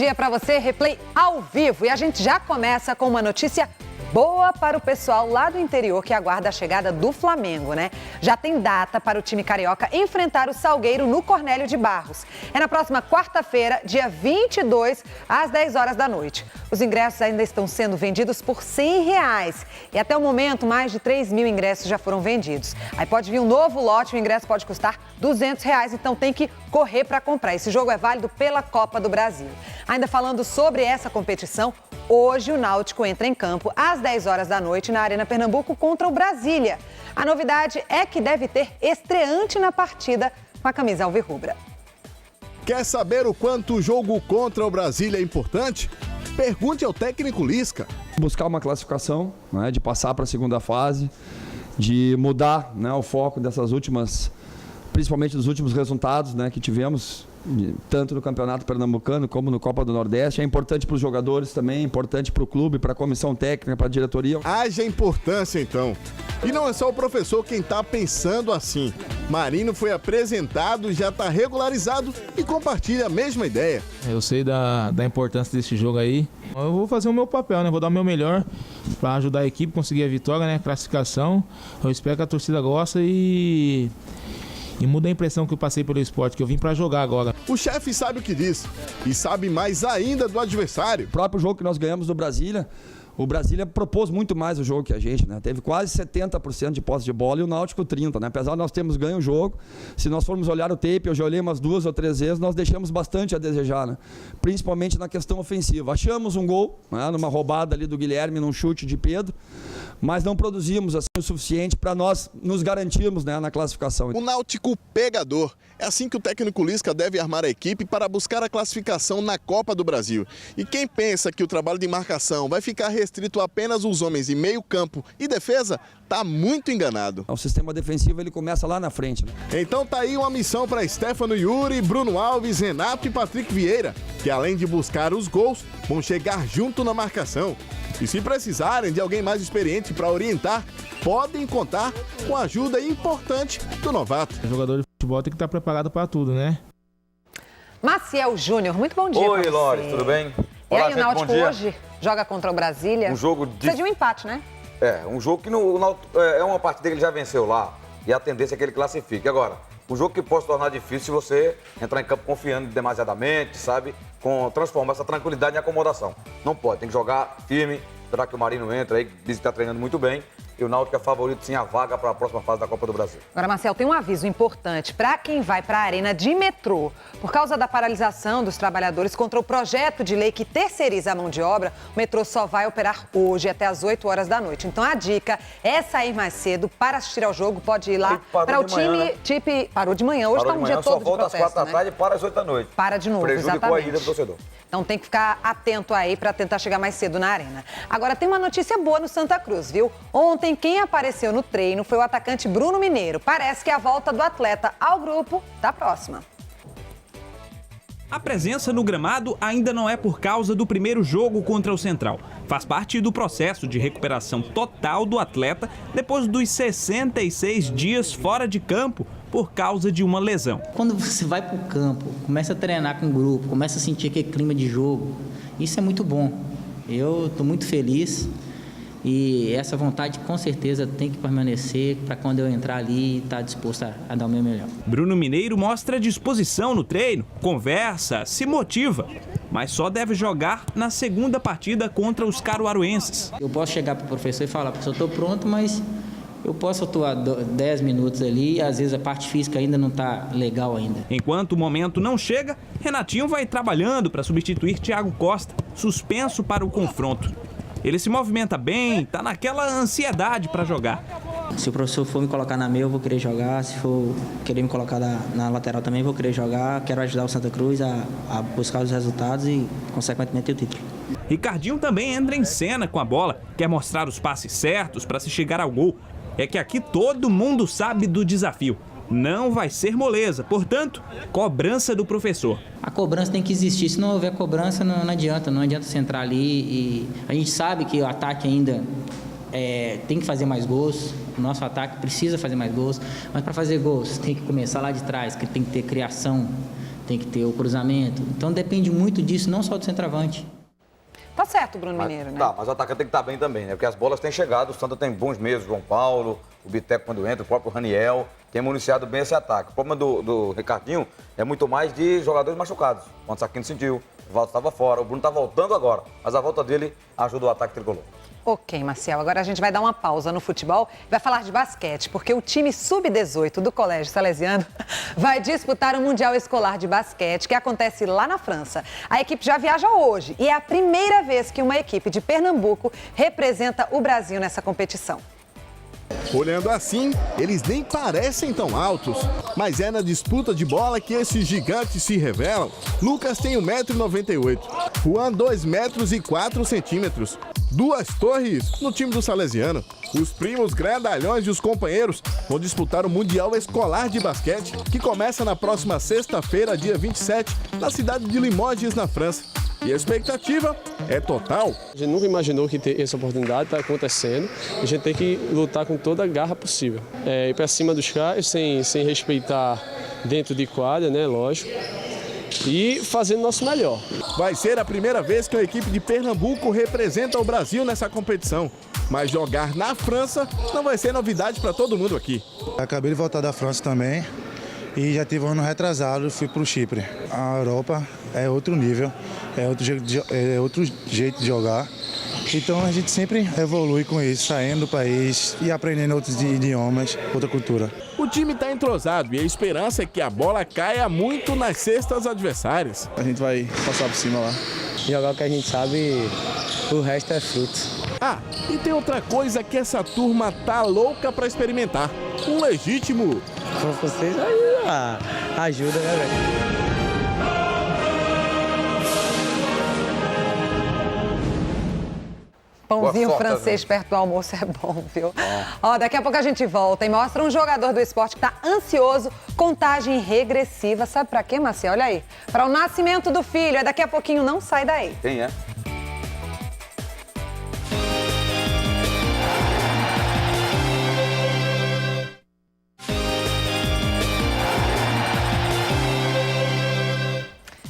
dia para você, Replay ao vivo. E a gente já começa com uma notícia boa para o pessoal lá do interior que aguarda a chegada do Flamengo, né? Já tem data para o time carioca enfrentar o Salgueiro no Cornélio de Barros. É na próxima quarta-feira, dia 22, às 10 horas da noite. Os ingressos ainda estão sendo vendidos por R$100. E até o momento, mais de 3 mil ingressos já foram vendidos. Aí pode vir um novo lote, o ingresso pode custar R$200, então tem que correr para comprar. Esse jogo é válido pela Copa do Brasil. Ainda falando sobre essa competição, hoje o Náutico entra em campo às 10 horas da noite na Arena Pernambuco contra o Brasília. A novidade é que deve ter estreante na partida com a camisa alvirrubra. Quer saber o quanto o jogo contra o Brasília é importante? Pergunte ao técnico Lisca. Buscar uma classificação, né, de passar para a segunda fase, de mudar, né, o foco dessas últimas, principalmente dos últimos resultados, né, que tivemos, tanto no Campeonato Pernambucano como no Copa do Nordeste. É importante para os jogadores também, é importante para o clube, para a comissão técnica, para a diretoria. Haja importância, então. E não é só o professor quem está pensando assim. Marino foi apresentado, já está regularizado e compartilha a mesma ideia. Eu sei da importância desse jogo aí. Eu vou fazer o meu papel, né? Vou dar o meu melhor para ajudar a equipe a conseguir a vitória, né? Classificação. Eu espero que a torcida goste e muda a impressão que eu passei pelo esporte, que eu vim para jogar agora. O chefe sabe o que diz e sabe mais ainda do adversário. O próprio jogo que nós ganhamos do Brasília, o Brasília propôs muito mais o jogo que a gente, né? Teve quase 70% de posse de bola e o Náutico 30%, né? Apesar de nós termos ganho o jogo, se nós formos olhar o tape, eu já olhei umas 2 ou 3 vezes, nós deixamos bastante a desejar, né? Principalmente na questão ofensiva. Achamos um gol, né? Numa roubada ali do Guilherme, num chute de Pedro, mas não produzimos assim o suficiente para nós nos garantirmos, né, na classificação. O Náutico pegador. É assim que o técnico Lisca deve armar a equipe para buscar a classificação na Copa do Brasil. E quem pensa que o trabalho de marcação vai ficar restrito a apenas os homens em meio campo e defesa, tá muito enganado. O sistema defensivo ele começa lá na frente, né? Então tá aí uma missão para Stefano Yuri, Bruno Alves, Renato e Patrick Vieira, que além de buscar os gols, vão chegar junto na marcação. E se precisarem de alguém mais experiente para orientar, podem contar com a ajuda importante do novato. O jogador de futebol tem que estar preparado para tudo, né? Maciel Júnior, muito bom dia. Oi, Lores, tudo bem? E Olá, aí, gente, o Náutico bom dia. hoje joga contra o Brasília. Um jogo de... Precisa de um empate, né? É, um jogo que o Náutico é uma partida que ele já venceu lá e a tendência é que ele classifique. Agora, um jogo que pode se tornar difícil se você entrar em campo confiando demasiadamente, sabe? Transformar essa tranquilidade em acomodação. Não pode, tem que jogar firme, esperar que o Marino entre aí, diz que está treinando muito bem. E o Náutico é favorito, sim, a vaga para a próxima fase da Copa do Brasil. Agora, Marcel, tem um aviso importante para quem vai para a arena de metrô. Por causa da paralisação dos trabalhadores contra o projeto de lei que terceiriza a mão de obra, o metrô só vai operar hoje até às 8 horas da noite. Então, a dica é sair mais cedo para assistir ao jogo. Pode ir lá para o time... Manhã, né? Parou de manhã. Hoje está um dia todo de protesto, só volta às 4 da tarde e para às 8 da noite. Para de novo, Prejudicou exatamente. a ida do torcedor. Então tem que ficar atento aí para tentar chegar mais cedo na arena. Agora tem uma notícia boa no Santa Cruz, viu? Ontem quem apareceu no treino foi o atacante Bruno Mineiro. Parece que a volta do atleta ao grupo está próxima. A presença no gramado ainda não é por causa do primeiro jogo contra o Central. Faz parte do processo de recuperação total do atleta depois dos 66 dias fora de campo por causa de uma lesão. Quando você vai para o campo, começa a treinar com o grupo, começa a sentir aquele clima de jogo, isso é muito bom. Eu estou muito feliz e essa vontade com certeza tem que permanecer para quando eu entrar ali estar disposto a dar o meu melhor. Bruno Mineiro mostra disposição no treino, conversa, se motiva, mas só deve jogar na segunda partida contra os caruaruenses. Eu posso chegar para o professor e falar, professor, eu estou pronto, mas eu posso atuar 10 minutos ali e às vezes a parte física ainda não está legal ainda. Enquanto o momento não chega, Renatinho vai trabalhando para substituir Thiago Costa, suspenso para o confronto. Ele se movimenta bem, está naquela ansiedade para jogar. Se o professor for me colocar na meia, eu vou querer jogar. Se for querer me colocar na lateral também, vou querer jogar. Quero ajudar o Santa Cruz a buscar os resultados e, consequentemente, o título. Ricardinho também entra em cena com a bola, quer mostrar os passes certos para se chegar ao gol. É que aqui todo mundo sabe do desafio. Não vai ser moleza, portanto, cobrança do professor. A cobrança tem que existir, se não houver cobrança não adianta você entrar ali e a gente sabe que o ataque ainda tem que fazer mais gols, o nosso ataque precisa fazer mais gols, mas para fazer gols tem que começar lá de trás, que tem que ter criação, tem que ter o cruzamento. Então depende muito disso, não só do centroavante. Tá certo, Bruno Mineiro, né? Tá, mas o atacante tem que estar bem também, né? Porque as bolas têm chegado, o Santa tem bons meios, o João Paulo, o Biteco quando entra, o próprio Raniel, tem municiado bem esse ataque. O problema do Ricardinho é muito mais de jogadores machucados. Quando o Saquino sentiu, o Valdo estava fora, o Bruno está voltando agora, mas a volta dele ajuda o ataque tricolor. Ok, Marcel, agora a gente vai dar uma pausa no futebol e vai falar de basquete, porque o time sub-18 do Colégio Salesiano vai disputar o Mundial Escolar de Basquete, que acontece lá na França. A equipe já viaja hoje e é a primeira vez que uma equipe de Pernambuco representa o Brasil nessa competição. Olhando assim, eles nem parecem tão altos, mas é na disputa de bola que esses gigantes se revelam. Lucas tem 1,98 m, Juan 2,04 m. Duas torres no time do Salesiano. Os primos grandalhões e os companheiros vão disputar o Mundial Escolar de Basquete, que começa na próxima sexta-feira, dia 27, na cidade de Limoges, na França. E a expectativa é total. A gente nunca imaginou que essa oportunidade está acontecendo. A gente tem que lutar com toda a garra possível. Ir para cima dos caras, sem respeitar dentro de quadra, né, lógico. E fazendo o nosso melhor. Vai ser a primeira vez que a equipe de Pernambuco representa o Brasil nessa competição. Mas jogar na França não vai ser novidade para todo mundo aqui. Acabei de voltar da França também e já tive um ano retrasado, fui para o Chipre. A Europa é outro nível, é outro jeito de jogar. Então a gente sempre evolui com isso, saindo do país e aprendendo outros idiomas, outra cultura. O time está entrosado e a esperança é que a bola caia muito nas cestas adversárias. A gente vai passar por cima lá. Jogar o que a gente sabe, o resto é fruto. Ah, e tem outra coisa que essa turma tá louca para experimentar. Um legítimo... Pra vocês ajuda, né, velho? Pãozinho francês perto do almoço é bom, viu? Ó, daqui a pouco a gente volta e mostra um jogador do esporte que tá ansioso, contagem regressiva. Sabe pra quê, Marcelo? Olha aí. Para o nascimento do filho. É daqui a pouquinho, não sai daí. Quem é?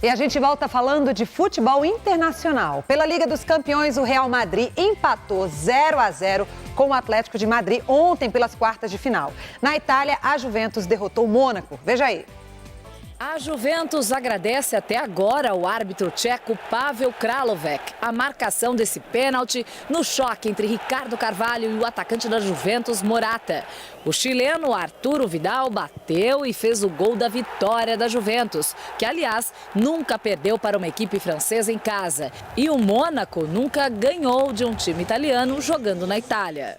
E a gente volta falando de futebol internacional. Pela Liga dos Campeões, o Real Madrid empatou 0-0 com o Atlético de Madrid ontem pelas quartas de final. Na Itália, a Juventus derrotou o Mônaco. Veja aí. A Juventus agradece até agora ao árbitro tcheco Pavel Kralovec a marcação desse pênalti no choque entre Ricardo Carvalho e o atacante da Juventus, Morata. O chileno Arturo Vidal bateu e fez o gol da vitória da Juventus, que, aliás, nunca perdeu para uma equipe francesa em casa. E o Mônaco nunca ganhou de um time italiano jogando na Itália.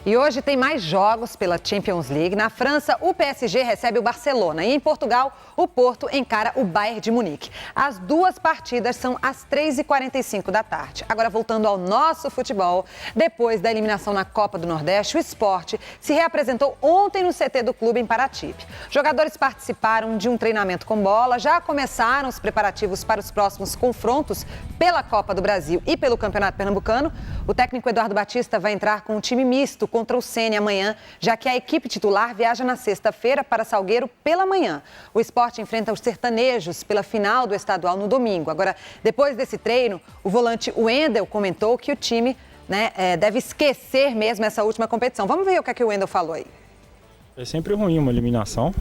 E hoje tem mais jogos pela Champions League. Na França, o PSG recebe o Barcelona. E em Portugal, o Porto encara o Bayern de Munique. As duas partidas são às 3h45 da tarde. Agora, voltando ao nosso futebol, depois da eliminação na Copa do Nordeste, o Sport se reapresentou ontem no CT do clube em Paratybe. Jogadores participaram de um treinamento com bola, já começaram os preparativos para os próximos confrontos pela Copa do Brasil e pelo Campeonato Pernambucano. O técnico Eduardo Batista vai entrar com um time misto contra o Sene amanhã, já que a equipe titular viaja na sexta-feira para Salgueiro pela manhã. O Sport enfrenta os sertanejos pela final do estadual no domingo. Agora, depois desse treino, o volante Wendel comentou que o time deve esquecer mesmo essa última competição. Vamos ver o que o Wendel falou aí. É sempre ruim uma eliminação,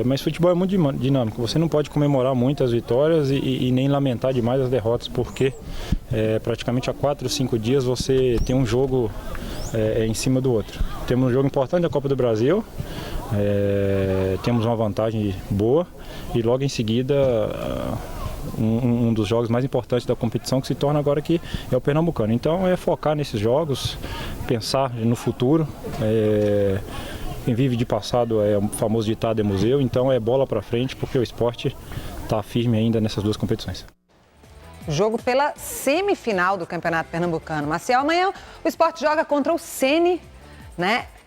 mas futebol é muito dinâmico. Você não pode comemorar muito as vitórias e nem lamentar demais as derrotas, porque praticamente há 4 ou 5 dias você tem um jogo em cima do outro. Temos um jogo importante da Copa do Brasil, temos uma vantagem boa e logo em seguida um dos jogos mais importantes da competição, que se torna agora aqui, é o Pernambucano. Então é focar nesses jogos, pensar no futuro. Quem vive de passado, o famoso ditado é museu, então é bola para frente, porque o esporte está firme ainda nessas duas competições. Jogo pela semifinal do Campeonato Pernambucano. Marcel, amanhã o Sport joga contra o Sene,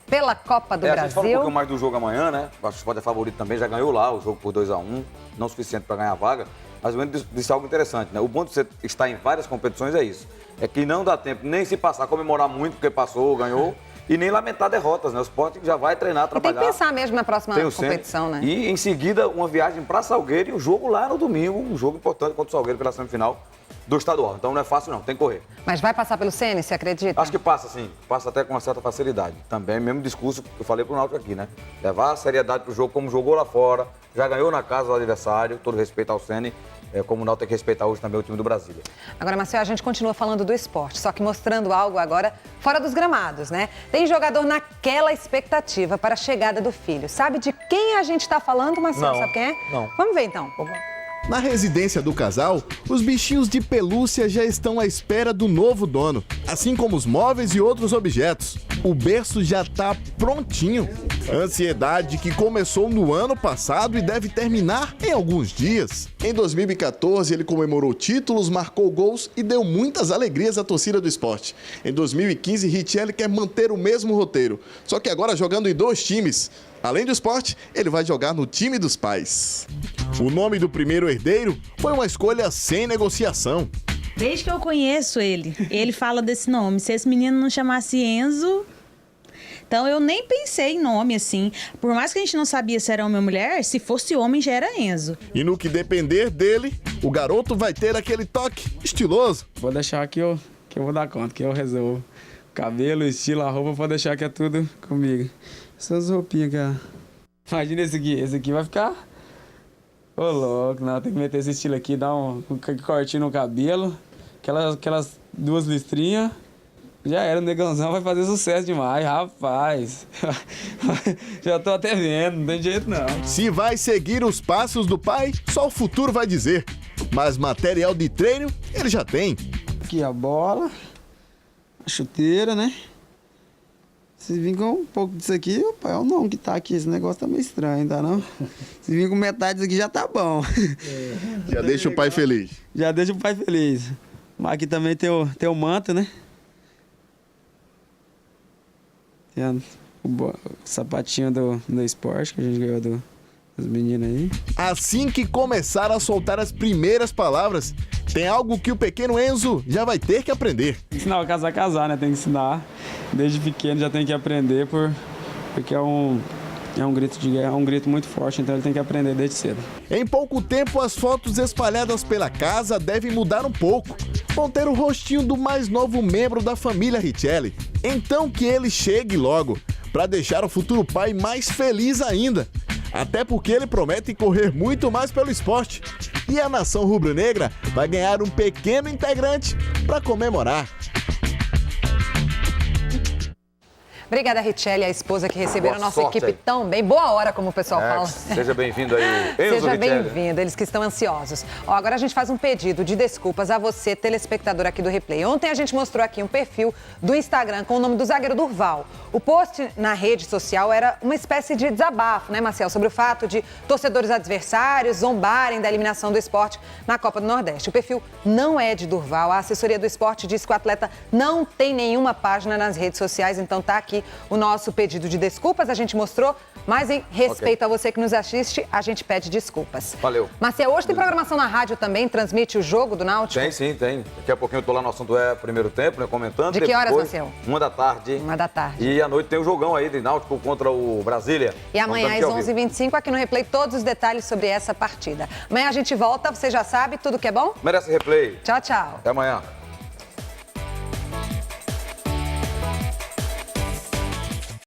pela Copa do Brasil. A gente fala um pouquinho mais do jogo amanhã, né? O Sport é favorito também, já ganhou lá o jogo por 2-1, não suficiente para ganhar a vaga. Mas o Wendel disse algo interessante, né? O bom de você estar em várias competições é isso. É que não dá tempo nem se passar, comemorar muito porque passou, ganhou, e nem lamentar derrotas, né? O Sport já vai treinar, trabalhar. E tem que pensar mesmo na próxima competição, né? E em seguida, uma viagem para Salgueiro e o jogo lá no domingo, um jogo importante contra o Salgueiro pela semifinal do estadual. Então não é fácil não, tem que correr. Mas vai passar pelo Ceni, você acredita? Acho que passa sim, passa até com uma certa facilidade. Também, mesmo discurso que eu falei pro Náutico aqui, né? Levar a seriedade pro jogo, como jogou lá fora, já ganhou na casa do adversário, todo respeito ao Ceni, como o Náutico tem que respeitar hoje também o time do Brasília. Agora, Marcelo, a gente continua falando do esporte, só que mostrando algo agora fora dos gramados, né? Tem jogador naquela expectativa para a chegada do filho. Sabe de quem a gente está falando, Marcelo? Não. Sabe quem é? Não. Vamos ver então. Na residência do casal, os bichinhos de pelúcia já estão à espera do novo dono, assim como os móveis e outros objetos. O berço já está prontinho. Ansiedade que começou no ano passado e deve terminar em alguns dias. Em 2014, ele comemorou títulos, marcou gols e deu muitas alegrias à torcida do esporte. Em 2015, Richelli quer manter o mesmo roteiro, só que agora jogando em 2 times. Além do esporte, ele vai jogar no time dos pais. O nome do primeiro herdeiro foi uma escolha sem negociação. Desde que eu conheço ele, ele fala desse nome. Se esse menino não chamasse Enzo... Então, eu nem pensei em nome, assim. Por mais que a gente não sabia se era homem ou mulher, se fosse homem, já era Enzo. E no que depender dele, o garoto vai ter aquele toque estiloso. Vou deixar que eu vou dar conta, que eu resolvo. Cabelo, estilo, a roupa, vou deixar que é tudo comigo. Essas roupinhas aqui, ó. Imagina esse aqui vai ficar... Ô, louco, não, tem que meter esse estilo aqui, dar um cortinho no cabelo, aquelas 2 listrinhas, já era, o negãozão vai fazer sucesso demais, rapaz. Já tô até vendo, não tem jeito não. Se vai seguir os passos do pai, só o futuro vai dizer. Mas material de treino, ele já tem. Aqui a bola, a chuteira, né? Se vir com um pouco disso aqui, opa, é o não que tá aqui. Esse negócio tá meio estranho, tá não? Se vir com metade disso aqui já tá bom. Já deixa o pai feliz. Já deixa o pai feliz. Mas aqui também tem o manto, né? Tem o sapatinho do esporte que a gente ganhou dos meninos aí. Assim que começar a soltar as primeiras palavras, tem algo que o pequeno Enzo já vai ter que aprender. Ensinar o casar a casar, né? Tem que ensinar. Desde pequeno já tem que aprender, porque é um grito de guerra, é um grito muito forte, então ele tem que aprender desde cedo. Em pouco tempo, as fotos espalhadas pela casa devem mudar um pouco. Vão ter o rostinho do mais novo membro da família Richelli. Então que ele chegue logo, para deixar o futuro pai mais feliz ainda. Até porque ele promete correr muito mais pelo esporte. E a nação rubro-negra vai ganhar um pequeno integrante para comemorar. Obrigada, Richelli, a esposa que receberam a nossa equipe aí. tão bem. Boa hora, como o pessoal fala. Seja bem-vindo aí, Enzo Seja Richelli. bem-vindo, eles que estão ansiosos. Ó, agora a gente faz um pedido de desculpas a você, telespectador aqui do Replay. Ontem a gente mostrou aqui um perfil do Instagram com o nome do zagueiro Durval. O post na rede social era uma espécie de desabafo, né, Marcelo? Sobre o fato de torcedores adversários zombarem da eliminação do esporte na Copa do Nordeste. O perfil não é de Durval. A assessoria do esporte diz que o atleta não tem nenhuma página nas redes sociais, então tá aqui o nosso pedido de desculpas, a gente mostrou, mas em respeito a você que nos assiste, a gente pede desculpas. Valeu. Marcelo, hoje tem programação na rádio também, transmite o jogo do Náutico? Tem, sim, tem. Daqui a pouquinho eu tô lá no assunto primeiro tempo, né, comentando. De que horas, Marcelo? 1 da tarde. 1 da tarde. E à noite tem o jogão aí de Náutico contra o Brasília. E amanhã às 11h25, aqui no Replay, todos os detalhes sobre essa partida. Amanhã a gente volta, você já sabe, tudo que é bom? Merece Replay. Tchau, tchau. Até amanhã.